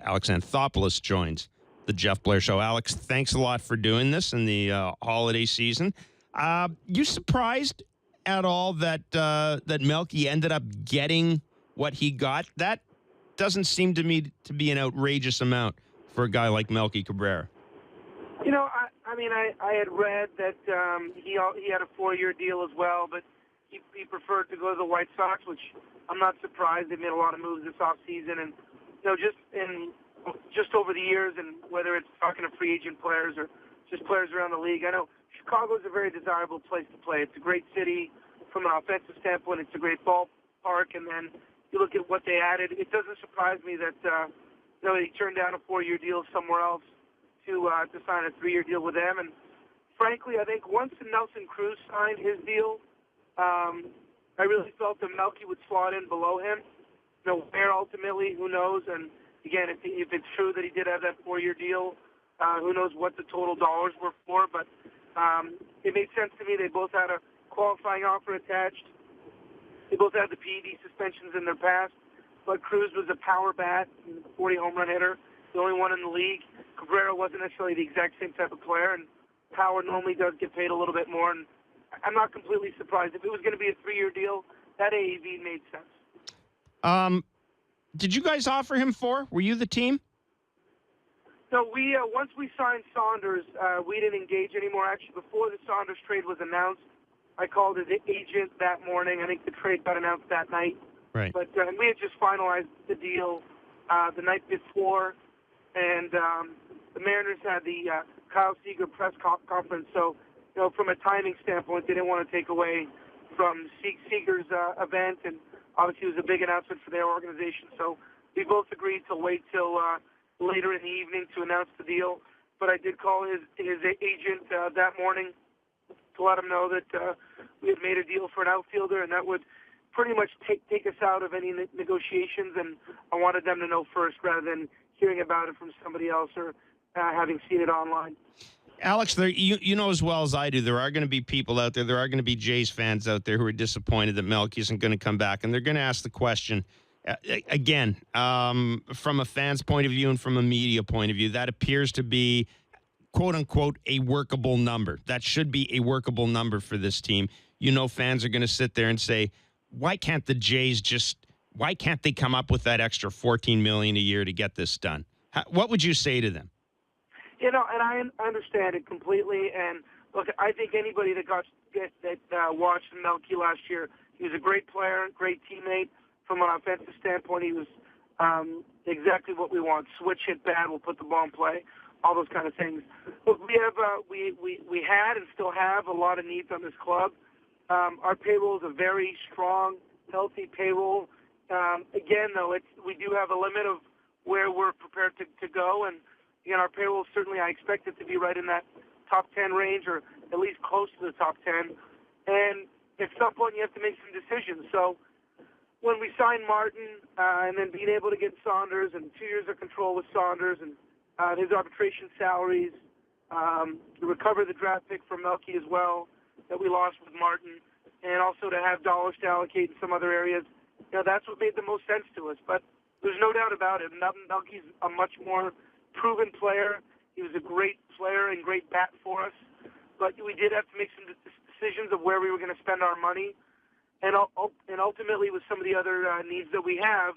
Alex Anthopoulos joins the Jeff Blair Show. Alex, thanks a lot for doing this in the holiday season. You surprised at all that that Melky ended up getting what he got? That doesn't seem to me to be an outrageous amount for a guy like Melky Cabrera. You know, I had read that he had a 4-year deal as well, but he preferred to go to the White Sox, which I'm not surprised. They made a lot of moves this offseason, and just over the years, and whether it's talking to free agent players or just players around the league, I know Chicago is a very desirable place to play. It's a great city from an offensive standpoint. It's a great ballpark, and then you look at what they added. It doesn't surprise me that he turned down a 4-year deal somewhere else to sign a 3-year deal with them. And frankly, I think once Nelson Cruz signed his deal, I really felt that Melky would slot in below him. Where ultimately, who knows? And again, if it's true that he did have that 4-year deal, who knows what the total dollars were for? But it made sense to me. They both had a qualifying offer attached. They both had the PED suspensions in their past. But Cruz was a power bat, 40 home run hitter, the only one in the league. Cabrera wasn't necessarily the exact same type of player, and Power normally does get paid a little bit more. And I'm not completely surprised. If it was going to be a 3-year deal, that AAV made sense. Did you guys offer him 4? Were you the team? No, we once we signed Saunders, we didn't engage anymore. Actually, before the Saunders trade was announced, I called his agent that morning. I think the trade got announced that night. Right. But we had just finalized the deal the night before, and the Mariners had the Kyle Seager press conference. So, from a timing standpoint, they didn't want to take away from Seager's event, and obviously it was a big announcement for their organization. So we both agreed to wait till later in the evening to announce the deal. But I did call his agent that morning to let him know that we had made a deal for an outfielder, and that would pretty much take us out of any negotiations. And I wanted them to know first rather than hearing about it from somebody else or having seen it online. Alex, you know as well as I do, there are going to be people out there, there are going to be Jays fans out there who are disappointed that Melky isn't going to come back. And they're going to ask the question, again, from a fan's point of view and from a media point of view, that appears to be, quote unquote, a workable number. That should be a workable number for this team. Fans are going to sit there and say, why can't the Jays why can't they come up with that extra $14 million a year to get this done? What would you say to them? And I understand it completely. And look, I think anybody that watched Melky last year, he was a great player, great teammate. From an offensive standpoint, he was exactly what we want. Switch hit bad, we'll put the ball in play, all those kind of things. Look, we have we had and still have a lot of needs on this club. Our payroll is a very strong, healthy payroll. Again, though, we do have a limit of where we're prepared to go, and again, our payroll, certainly I expect it to be right in that top 10 range or at least close to the top 10. And at some point, you have to make some decisions. So when we signed Martin and then being able to get Saunders and 2 years of control with Saunders and his arbitration salaries, to recover the draft pick from Melky as well that we lost with Martin, and also to have dollars to allocate in some other areas, that's what made the most sense to us. But there's no doubt about it. Melky's a much more proven player. He was a great player and great bat for us. But we did have to make some decisions of where we were going to spend our money. And ultimately, with some of the other needs that we have,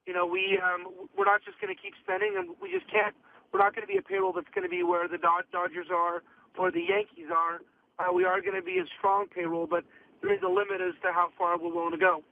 we're not just going to keep spending, and we just can't. We're not going to be a payroll that's going to be where the Dodgers are or the Yankees are. We are going to be a strong payroll, but there is a limit as to how far we're willing to go.